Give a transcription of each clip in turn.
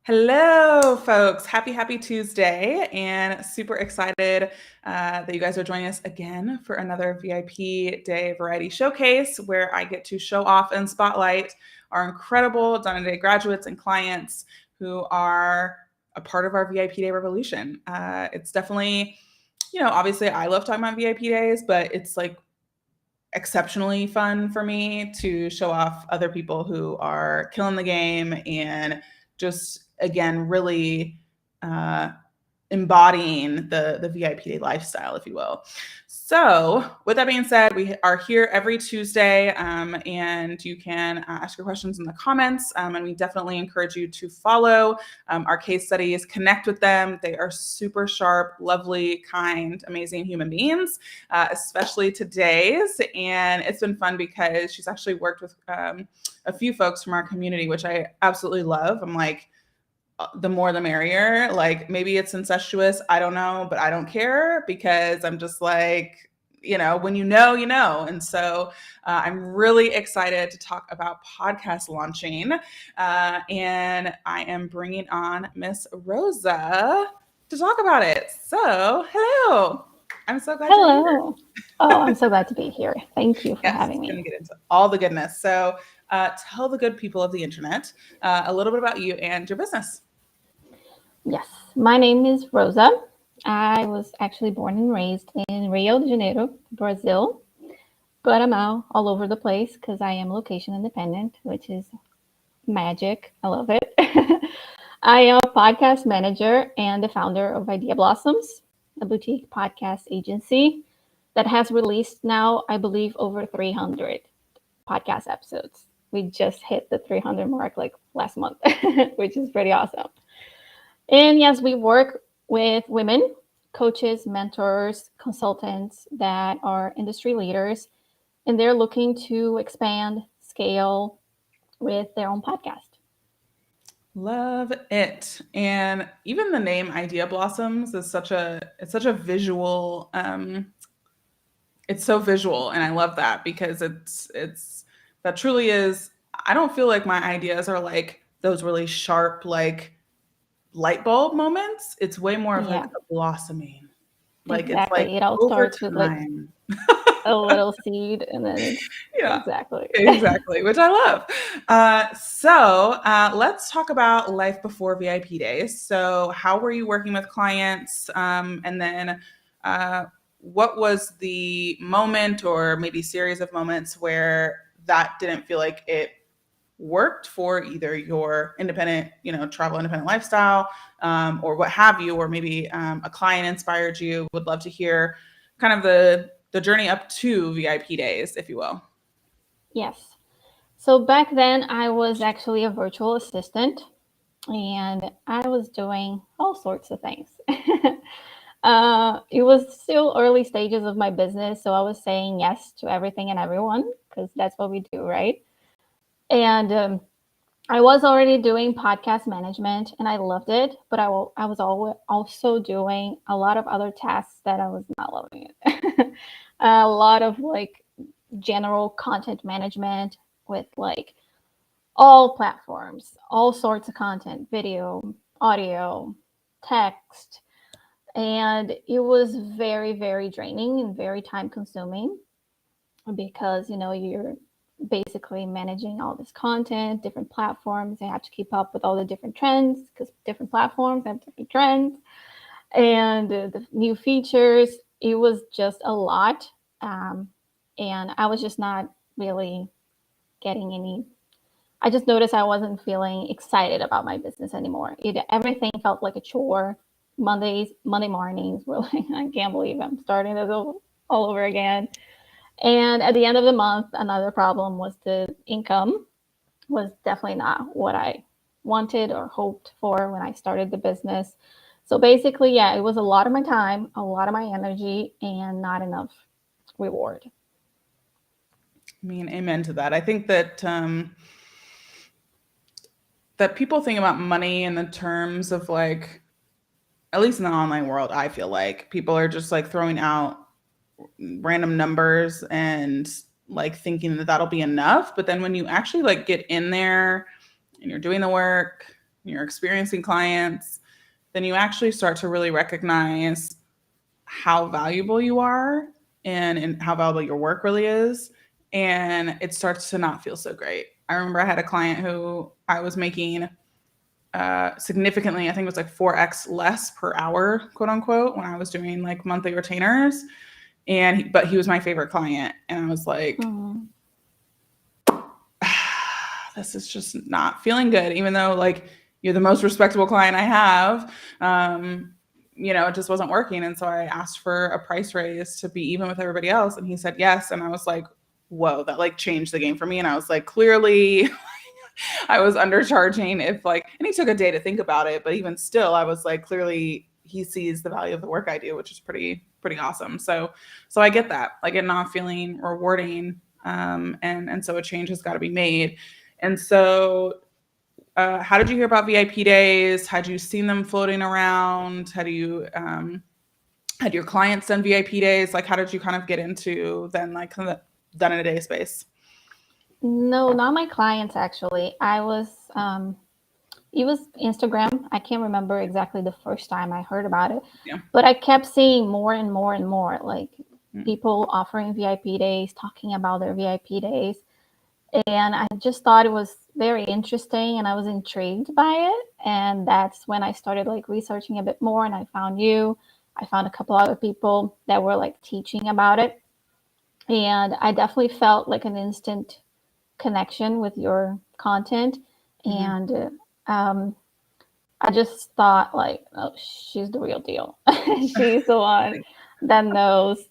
Hello, folks. Happy Tuesday, and super excited that you guys are joining us again for another VIP Day Variety Showcase where I get to show off and spotlight our incredible Donna Day graduates and clients who are a part of our VIP Day revolution. It's definitely, obviously I love talking about VIP days, but it's like exceptionally fun for me to show off other people who are killing the game and just again really uh, embodying the VIP day lifestyle, if you will. So, with that being said, we are here every Tuesday, and you can ask your questions in the comments. And we definitely encourage you to follow our case studies, connect with them. They are super sharp, lovely, kind, amazing human beings, especially today's. And it's been fun because she's actually worked with a few folks from our community, which I absolutely love. I'm like, the more the merrier. Like maybe it's incestuous, I don't know, but I don't care because I'm just like, when you know, you know. And so I'm really excited to talk about podcast launching. And I am bringing on Miss Rosa to talk about it. So, hello. I'm so glad you're here. Hello. Oh, I'm so glad to be here. Thank you for Yes, having going to me. get into all the goodness. So, tell the good people of the internet a little bit about you and your business. Yes, my name is Rosa. I was actually born and raised in Rio de Janeiro, Brazil, but I'm all over the place because I am location independent, which is magic. I love it. I am a podcast manager and the founder of Idea Blossoms, a boutique podcast agency that has released now, I believe, over 300 podcast episodes. We just hit the 300 mark like last month, which is pretty awesome. And yes, we work with women, coaches, mentors, consultants that are industry leaders, and they're looking to expand, scale with their own podcast. Love it. And even the name Idea Blossoms is such a visual it's so visual and I love that because it's that truly is. I don't feel like my ideas are like those really sharp like light bulb moments. It's way more of like Yeah, a blossoming. Like it's like exactly. It all over starts with like time. a little seed, and then it's Yeah. exactly. Exactly, which I love. So let's talk about life before VIP days. So, how were you working with clients? And then, uh, what was the moment or maybe series of moments where that didn't feel like it worked for either your independent, travel independent lifestyle, or what have you, or maybe a client inspired you? Would love to hear kind of the journey up to VIP days, if you will. Yes. So back then, I was actually a virtual assistant, and I was doing all sorts of things. It was still early stages of my business, so I was saying yes to everything and everyone because that's what we do, right? And I was already doing podcast management, and I loved it, but I was also doing a lot of other tasks that I was not loving it. A lot of like general content management with like all platforms, all sorts of content, video, audio, text. And it was very, very draining and very time consuming because, you're basically managing all this content, different platforms. You have to keep up with all the different trends because different platforms have different trends and the new features. It was just a lot. And I was just not really getting any. I just noticed I wasn't feeling excited about my business anymore. Everything felt like a chore. Monday mornings were like, I can't believe I'm starting this all over again. And at the end of the month, another problem was the income was definitely not what I wanted or hoped for when I started the business. So basically, yeah, it was a lot of my time, a lot of my energy, and not enough reward. I mean, amen to that. I think that people think about money in the terms of like, at least in the online world, I feel like people are just like throwing out random numbers and like thinking that that'll be enough. But then when you actually like get in there and you're doing the work, you're experiencing clients, then you actually start to really recognize how valuable you are and how valuable your work really is. And it starts to not feel so great. I remember I had a client who I was making significantly, I think it was like 4x less per hour, quote unquote, when I was doing like monthly retainers. But he was my favorite client. And I was like, this is just not feeling good, even though like you're the most respectable client I have. It just wasn't working. And so I asked for a price raise to be even with everybody else. And he said yes. And I was like, whoa, that like changed the game for me. And I was like, clearly I was undercharging and he took a day to think about it, but even still, I was like, clearly he sees the value of the work I do, which is pretty awesome. So I get that, like it not feeling rewarding. And so a change has got to be made. And so, how did you hear about VIP days? Had you seen them floating around? Had your clients done VIP days? Like, how did you kind of get into then like kind of done in a day space? No, not my clients actually. It was Instagram. I can't remember exactly the first time I heard about it, but I kept seeing more and more and more like people offering VIP days, talking about their VIP days. And I just thought it was very interesting and I was intrigued by it. And that's when I started like researching a bit more, and I found you. I found a couple other people that were like teaching about it. And I definitely felt like an instant connection with your content. And I just thought like, oh, she's the real deal. She's the one that knows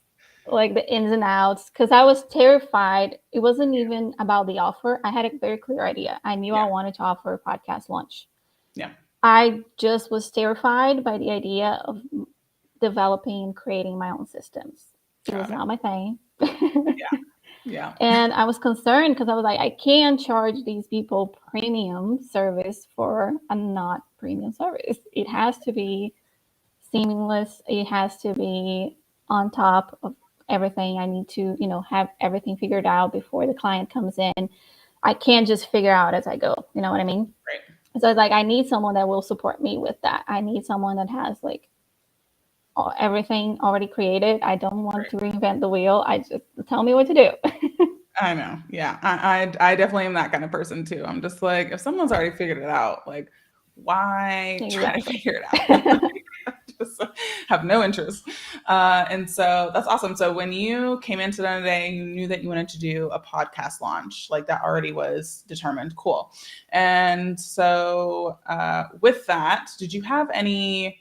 like the ins and outs, because I was terrified. It wasn't even about the offer. I had a very clear idea. I knew I wanted to offer a podcast launch. Yeah. I just was terrified by the idea of developing and creating my own systems. It was not my thing. Yeah. And I was concerned because I was like, I can't charge these people premium service for a not premium service. It has to be seamless. It has to be on top of everything. I need to, have everything figured out before the client comes in. I can't just figure out as I go. You know what I mean? Right. So it's like, I need someone that will support me with that. I need someone that has like everything already created. I don't want to reinvent the wheel. I just tell me what to do. I know. Yeah. I definitely am that kind of person too. I'm just like, if someone's already figured it out, like why try to figure it out? Just have no interest. And so that's awesome. So when you came into the day, you knew that you wanted to do a podcast launch, like that already was determined. Cool. And so with that, did you have any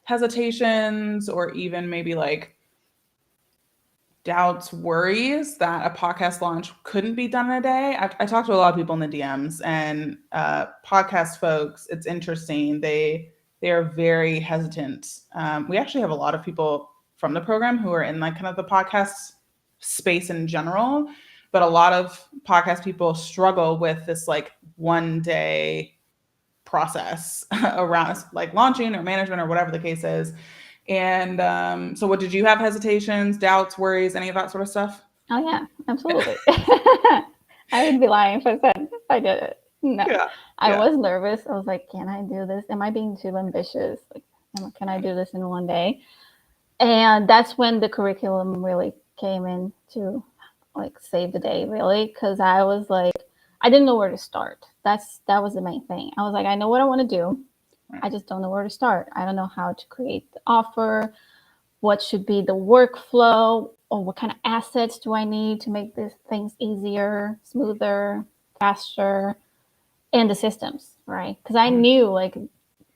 hesitations or even maybe like doubts, worries that a podcast launch couldn't be done in a day? I talked to a lot of people in the DMs, and podcast folks, it's interesting. They are very hesitant. We actually have a lot of people from the program who are in like kind of the podcast space in general, but a lot of podcast people struggle with this like 1 day process around like launching or management or whatever the case is. And so what, did you have hesitations, doubts, worries, any of that sort of stuff? Oh yeah, absolutely. I would be lying if I said I did it. No, I was nervous. I was like, can I do this? Am I being too ambitious? Like, can I do this in 1 day? And that's when the curriculum really came in to like save the day, really, because I was like, I didn't know where to start. That was the main thing. I was like, I know what I want to do. I just don't know where to start. I don't know how to create the offer, what should be the workflow, or what kind of assets do I need to make these things easier, smoother, faster, and the systems, right? Because I knew like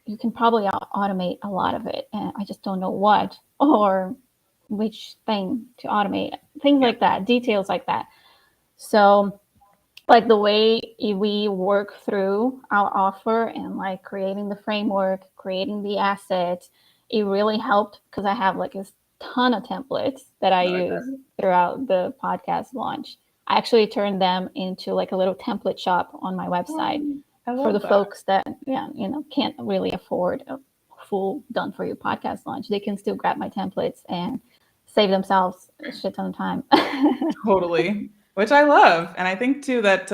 you can probably automate a lot of it, and I just don't know what or which thing to automate, things like that, details like that. So like the way we work through our offer and like creating the framework, creating the assets, it really helped because I have like a ton of templates that I use throughout the podcast launch. I actually turned them into like a little template shop on my website for the folks that can't really afford a full done for you podcast launch. They can still grab my templates and save themselves a shit ton of time. Totally. Which I love. And I think too that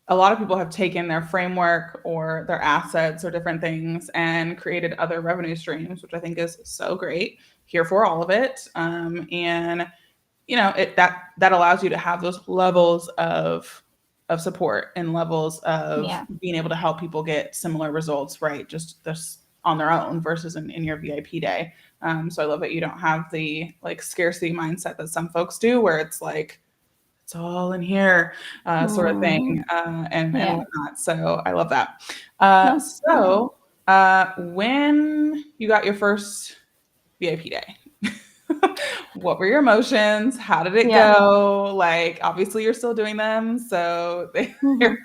a lot of people have taken their framework or their assets or different things and created other revenue streams, which I think is so great. Here for all of it. And that allows you to have those levels of support and levels of Yeah. being able to help people get similar results, right? Just this on their own versus in your VIP day. So I love that you don't have the like scarcity mindset that some folks do, where it's like it's all in here, sort of thing, and Yeah. whatnot. So I love that. No. When you got your first VIP day, what were your emotions? How did it Yeah. go? Like, obviously, you're still doing them, so Mhm.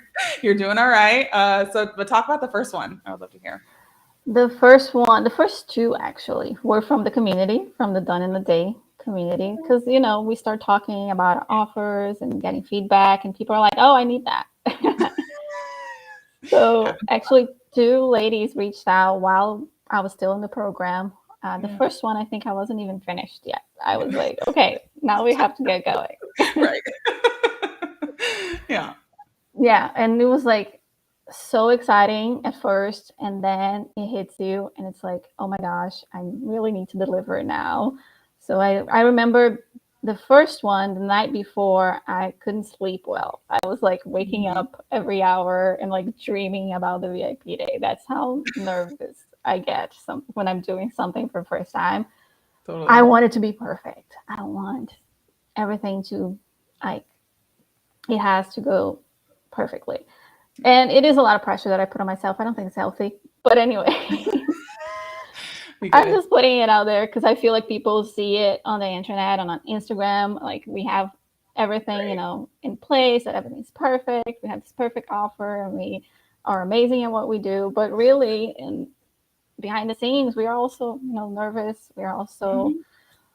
you're doing all right. But talk about the first one. I would love to hear. The first two actually were from the community, from the Done in the Day community, because we start talking about offers and getting feedback, and people are like, "Oh, I need that." So actually, two ladies reached out while I was still in the program. The Yeah. first one, I think I wasn't even finished yet. I was like, "Okay, now we have to get going." Right. Yeah. Yeah, and it was like so exciting at first, and then it hits you, and it's like, oh my gosh, I really need to deliver now. So I remember the first one, the night before, I couldn't sleep well. I was like waking Mhm. up every hour and like dreaming about the VIP day. That's how nervous I get when I'm doing something for the first time. I Totally. want it to be perfect. I want everything to like it has to go perfectly. And it is a lot of pressure that I put on myself. I don't think it's healthy. But anyway, We get I'm it. just putting it out there because I feel like people see it on the internet and on Instagram. Like we have everything, Right. in place, that everything's perfect. We have this perfect offer and we are amazing at what we do. But really, in behind the scenes, we are also, nervous. We are also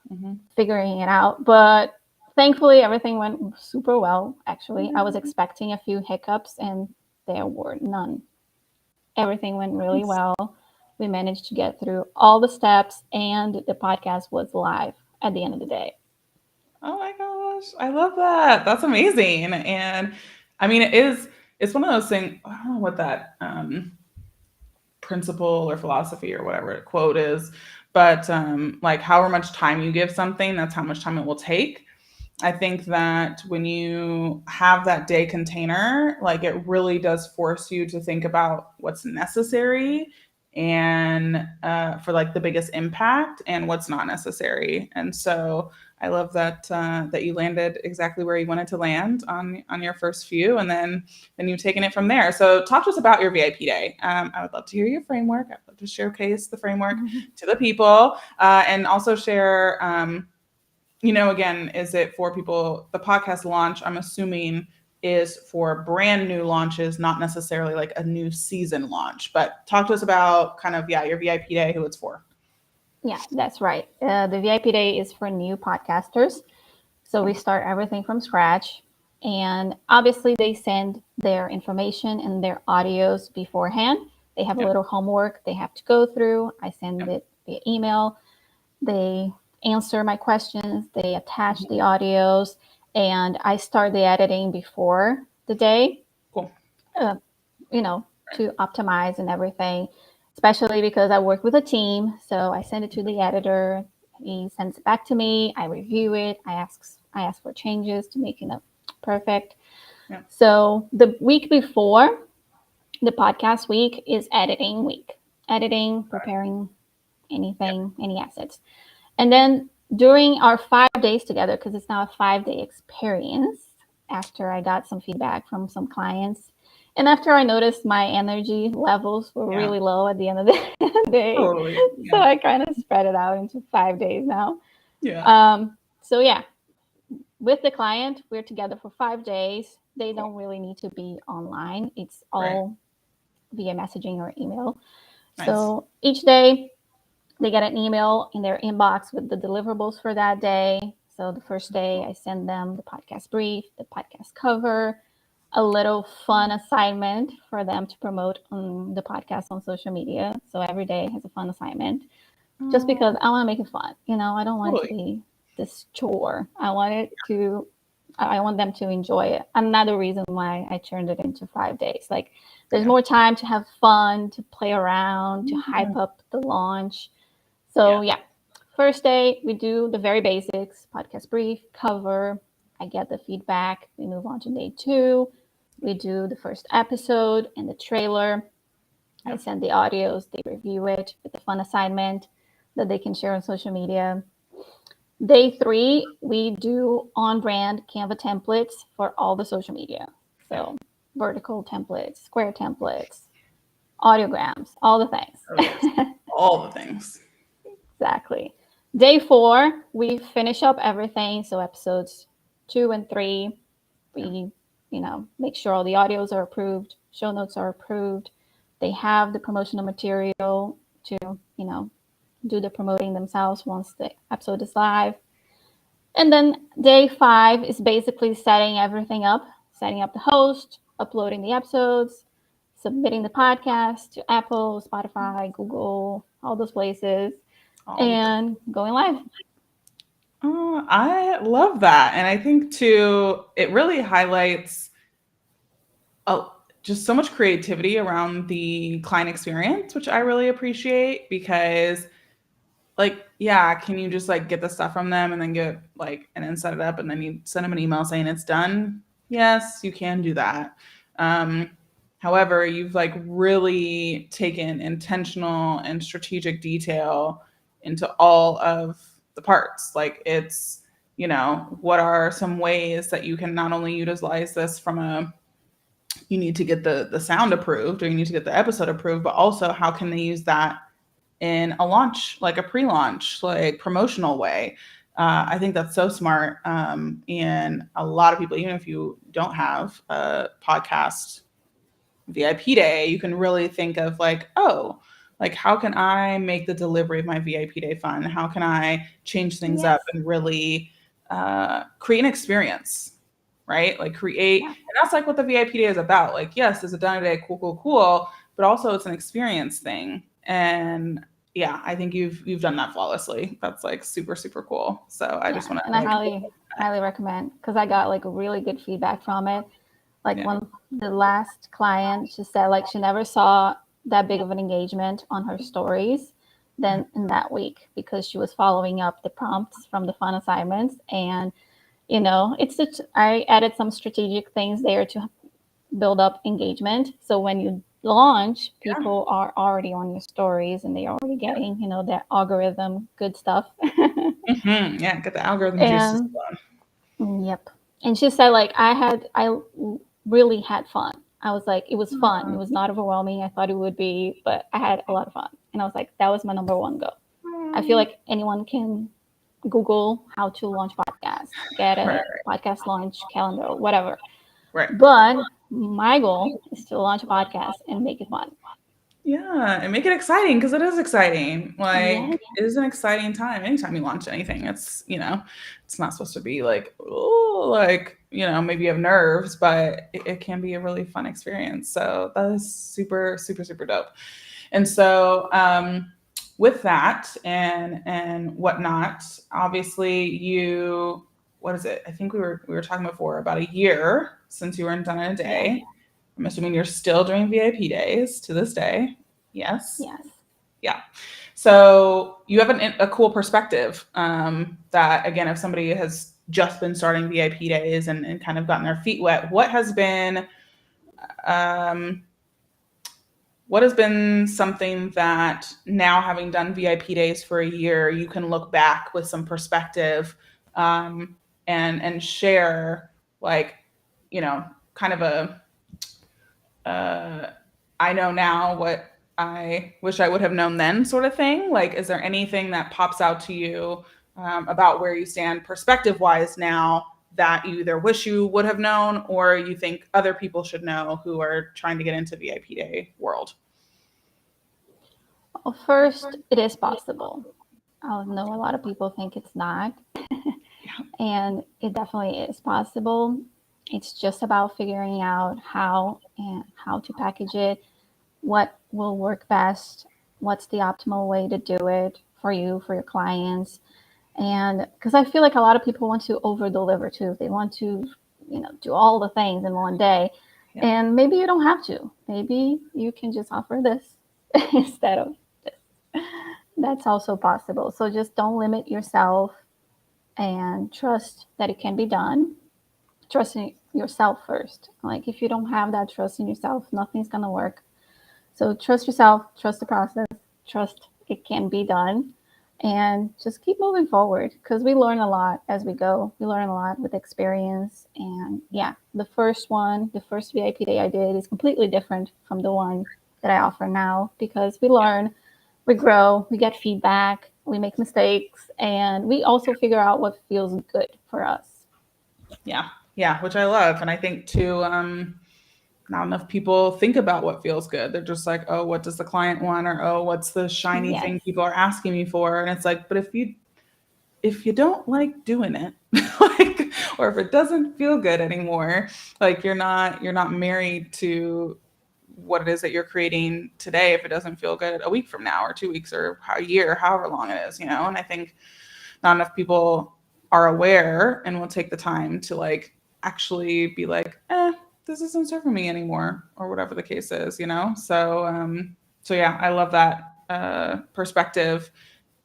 Hmm. Hmm. figuring it out. But thankfully, everything went super well. Actually, I was expecting a few hiccups and there were none. Everything went really well. We managed to get through all the steps, and the podcast was live at the end of the day. Oh my gosh, I love that. That's amazing. And I mean, it's one of those things. I don't know what that principle or philosophy or whatever quote is, but like however much time you give something, that's how much time it will take. I think that when you have that day container, like it really does force you to think about what's necessary and for like the biggest impact and what's not necessary. And so I love that you landed exactly where you wanted to land on your first few, and then you've taken it from there. So talk to us about your VIP day. I would love to hear your framework. I'd love to showcase the framework to the people, and also share. Again, is it for people? The podcast launch, I'm assuming, is for brand new launches, not necessarily like a new season launch. But talk to us about kind of, yeah, your VIP day, who it's for. Yeah, that's right. The VIP day is for new podcasters. So we start everything from scratch. And obviously, they send their information and their audios beforehand. They have a Yep. little homework they have to go through. I send Yep. it via email. They answer my questions, they attach the audios, and I start the editing before the day, Cool. uh, you know, Right. to optimize and everything, especially because I work with a team. So I send it to the editor. He sends it back to me. I review it. I ask for changes to make it perfect. Yeah. So the week before the podcast week is editing week, editing, preparing Yeah. anything, any assets. And then during our 5 days together, because it's now a 5 day experience, after I got some feedback from some clients, and after I noticed my energy levels were Yeah. really low at the end of the day, Totally. so Yeah. I kind of spread it out into 5 days now. Yeah. So yeah, with the client, we're together for 5 days. They Cool. don't really need to be online. It's Right. all via messaging or email. Nice. So each day they get an email in their inbox with the deliverables for that day. So the first day, I send them the podcast brief, the podcast cover, a little fun assignment for them to promote on the podcast on social media. So every day has a fun assignment just because Oh, I want to make it fun. I don't want it to totally. be this chore. I want it to I want them to enjoy it. Another reason why I turned it into 5 days. Like there's Yeah. more time to have fun, to play around, to hype up the launch. So yeah, first day we do the very basics, podcast brief, cover. I get the feedback. We move on to day 2. We do the first episode and the trailer. I send the audios, they review it with a fun assignment that they can share on social media. Day 3, we do on-brand Canva templates for all the social media. So vertical templates, square templates, audiograms, all the things. Oh, yes. All the things. Exactly. Day 4, we finish up everything. So episodes 2 and 3, we, make sure all the audios are approved, show notes are approved. They have the promotional material to, do the promoting themselves once the episode is live. And then day 5 is basically setting everything up, setting up the host, uploading the episodes, submitting the podcast to Apple, Spotify, Google, all those places, and going live. Oh, I love that. And I think too, it really highlights just so much creativity around the client experience, which I really appreciate because like, yeah, can you just like get the stuff from them and then and then set it up and then you send them an email saying it's done? Yes, you can do that. However, you've like really taken intentional and strategic detail into all of the parts. Like it's, what are some ways that you can not only utilize this from you need to get the sound approved or you need to get the episode approved, but also how can they use that in a launch, like a pre-launch, like promotional way. I think that's so smart. And a lot of people, even if you don't have a podcast VIP day, you can really think of like, oh, like how can I make the delivery of my VIP day fun? How can I change things up and really create an experience, right? Like create, and that's like what the VIP day is about. Like, yes, it's a done day, cool, but also it's an experience thing. And yeah, I think you've done that flawlessly. That's like super, super cool. So I just want to, and I highly recommend because I got like really good feedback from it. Like one the last client, she said like she never saw that big of an engagement on her stories than in that week because she was following up the prompts from the fun assignments. And I added some strategic things there to build up engagement. So when you launch, people are already on your stories and they're already getting, that algorithm good stuff. Yeah, get the algorithm juices going. Yep. And she said like I really had fun. I was like, it was fun. It was not overwhelming. I thought it would be, but I had a lot of fun. And I was like, that was my number one goal. I feel like anyone can Google how to launch podcasts, get a podcast launch calendar, whatever. Right. But my goal is to launch a podcast and make it fun. Yeah, and make it exciting because it is exciting. Like it is an exciting time. Anytime you launch anything, it's it's not supposed to be like, oh, like maybe you have nerves, but it can be a really fun experience. So that is super, super, super dope. And so with that and whatnot, obviously what is it? I think we were talking before about a year since you were in Done in a Day. Yeah. I'm assuming you're still doing VIP days to this day. Yes. Yes. Yeah. So you have a cool perspective that, again, if somebody has just been starting VIP days and kind of gotten their feet wet, what has been something that now, having done VIP days for a year, you can look back with some perspective and share, like, kind of I know now what I wish I would have known then sort of thing? Like, is there anything that pops out to you about where you stand perspective-wise now that you either wish you would have known or you think other people should know who are trying to get into VIP Day world? Well, first, it is possible. I know a lot of people think it's not. And it definitely is possible. It's just about figuring out how to package it, what will work best, what's the optimal way to do it for you, for your clients. And because I feel like a lot of people want to over deliver too. They want to, do all the things in one day. Yeah. And maybe you don't have to. Maybe you can just offer this instead of this. That's also possible. So just don't limit yourself and trust that it can be done. Trust in yourself first. Like if you don't have that trust in yourself, nothing's going to work. So trust yourself, trust the process, trust it can be done, and just keep moving forward because we learn a lot as we go. We learn a lot with experience. And yeah, the first VIP day I did is completely different from the one that I offer now because we learn, we grow, we get feedback, we make mistakes, and we also figure out what feels good for us. Yeah, which I love. And I think too, not enough people think about what feels good. They're just like, oh, what does the client want? Or, oh, what's the shiny Yes. thing people are asking me for? And it's like, but if you don't like doing it, like, or if it doesn't feel good anymore, like you're not married to what it is that you're creating today if it doesn't feel good a week from now or 2 weeks or a year, however long it is, And I think not enough people are aware and will take the time to like actually be like, this isn't serving me anymore, or whatever the case is. So yeah, I love that perspective.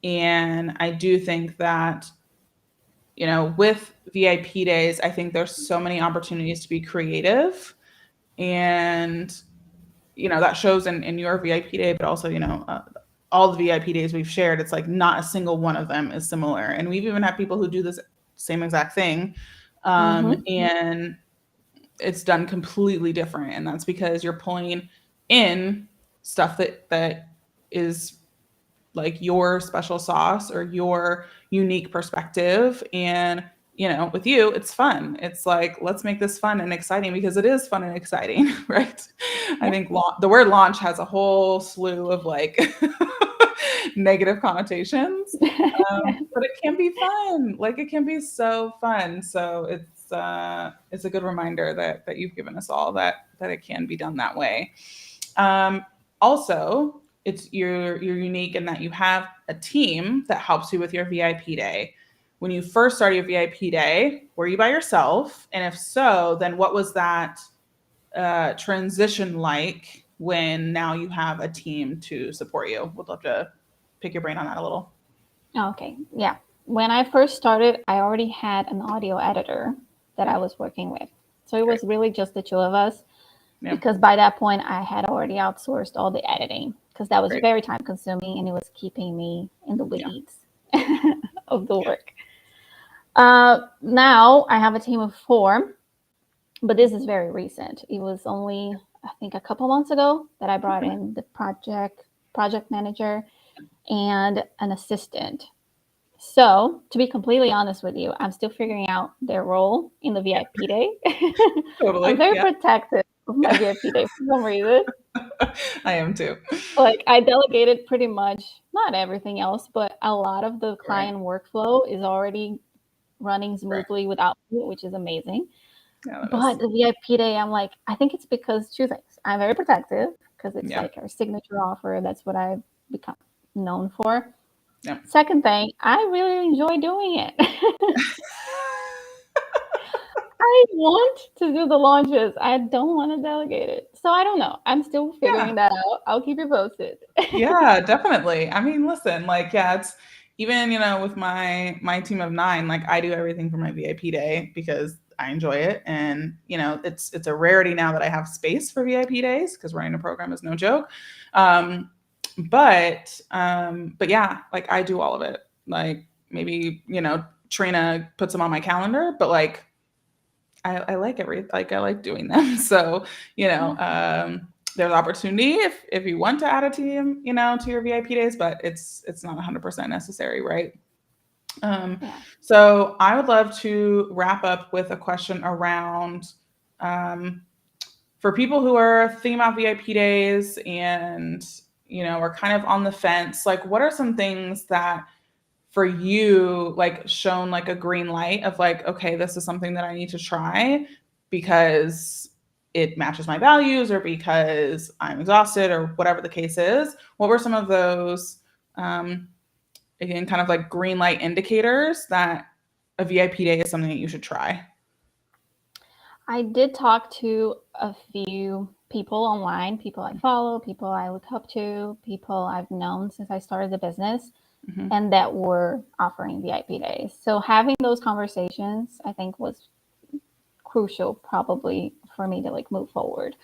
And I do think that, with VIP days, I think there's so many opportunities to be creative. And, that shows in your VIP day, but also, all the VIP days we've shared, it's like not a single one of them is similar. And we've even had people who do this same exact thing. And it's done completely different. And that's because you're pulling in stuff that is like your special sauce or your unique perspective. And, with you, it's fun. It's like, let's make this fun and exciting because it is fun and exciting, right? I think the word launch has a whole slew of like negative connotations, but it can be fun. Like it can be so fun. So it's a good reminder that you've given us all that it can be done that way. Also, you're unique in that you have a team that helps you with your VIP day. When you first started your VIP day, were you by yourself? And if so, then what was that transition like when now you have a team to support you? Would love to pick your brain on that a little. Okay, yeah. When I first started, I already had an audio editor that I was working with. So it was really just the two of us. Yeah. Because by that point, I had already outsourced all the editing because that was very time consuming and it was keeping me in the weeds of the work. Now I have a team of 4, but this is very recent. It was only, I think, a couple months ago that I brought in the project manager and an assistant. So to be completely honest with you, I'm still figuring out their role in the VIP day. Totally. I'm very protective of my VIP day for some reason. I am too. Like I delegated pretty much, not everything else, but a lot of the client workflow is already running smoothly without me, which is amazing. Yeah, but the VIP day, I'm like, I think it's because 2 things. I'm very protective because it's like our signature offer. That's what I've become known for. Yeah. Second thing, I really enjoy doing it. I want to do the launches. I don't want to delegate it. So I don't know. I'm still figuring that out. I'll keep you posted. Yeah, definitely. I mean, listen, like, it's even, with my team of 9, like I do everything for my VIP day because I enjoy it. And, it's a rarity now that I have space for VIP days because running a program is no joke. But yeah, like I do all of it. Like maybe, Trina puts them on my calendar, but like, I like I like doing them. So, there's opportunity if you want to add a team, to your VIP days, but it's not 100% necessary, right? So I would love to wrap up with a question around for people who are thinking about VIP days and, are kind of on the fence, like what are some things that for you, like shown like a green light of like, okay, this is something that I need to try because it matches my values or because I'm exhausted or whatever the case is? What were some of those again, kind of like green light indicators that a VIP day is something that you should try? I did talk to a few people online, people I follow, people I look up to, people I've known since I started the business, Mm-hmm. and that were offering VIP days. So having those conversations, I think, was crucial probably for me to like move forward.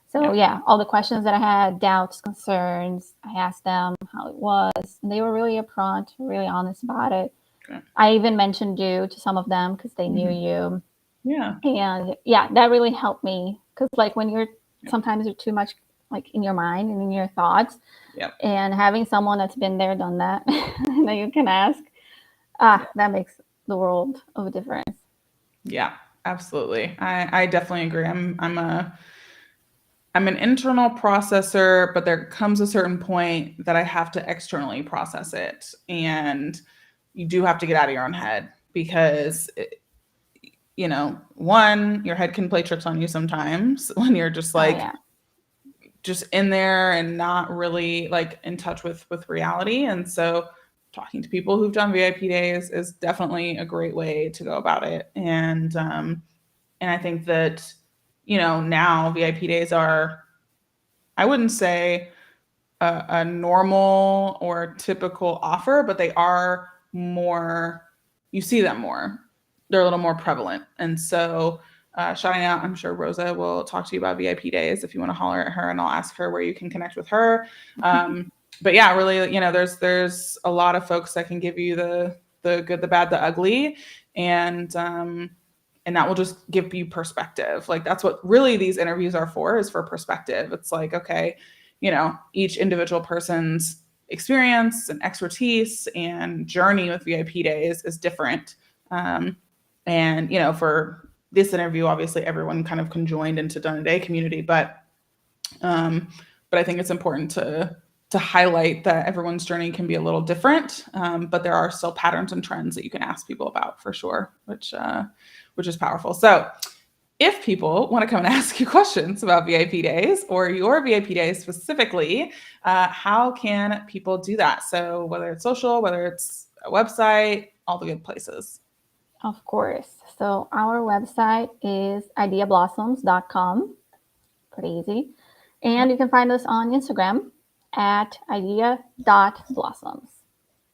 So yeah, all the questions that I had, doubts, concerns, I asked them how it was, and they were really upfront, really honest about it. Okay. I even mentioned you to some of them because they knew you. Yeah. And yeah, that really helped me because like when you're sometimes you're too much like in your mind and in your thoughts, and having someone that's been there, done that, that you can ask, that makes the world of a difference. Yeah, absolutely. I definitely agree. I'm an internal processor, but there comes a certain point that I have to externally process it. And you do have to get out of your own head because, one, your head can play tricks on you sometimes when you're just like, just in there and not really like in touch with reality. And so talking to people who've done VIP days is definitely a great way to go about it. And I think that, now VIP days are, I wouldn't say a normal or typical offer, but they are more, you see them more. They're a little more prevalent. And so, shouting out, I'm sure Rosa will talk to you about VIP days if you want to holler at her, and I'll ask her where you can connect with her. But yeah, really, there's a lot of folks that can give you the good, the bad, the ugly, and that will just give you perspective. Like that's what really these interviews are for, is for perspective. It's like, okay, each individual person's experience and expertise and journey with VIP days is different. And, for this interview, obviously everyone kind of conjoined into Done a Day community, but I think it's important to highlight that everyone's journey can be a little different, but there are still patterns and trends that you can ask people about for sure, which is powerful. So if people want to come and ask you questions about VIP days or your VIP days specifically, how can people do that? So whether it's social, whether it's a website, all the good places. Of course. So our website is ideablossoms.com. Pretty easy. And you can find us on Instagram at idea.blossoms.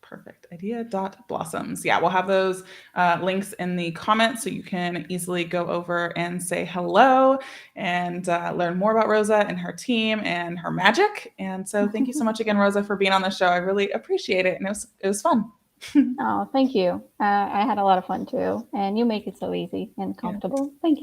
Perfect. Idea.blossoms. Yeah, we'll have those links in the comments so you can easily go over and say hello and learn more about Rosa and her team and her magic. And so thank you so much again, Rosa, for being on the show. I really appreciate it. And it was fun. Oh, thank you. I had a lot of fun too. And you make it so easy and comfortable. Thank you.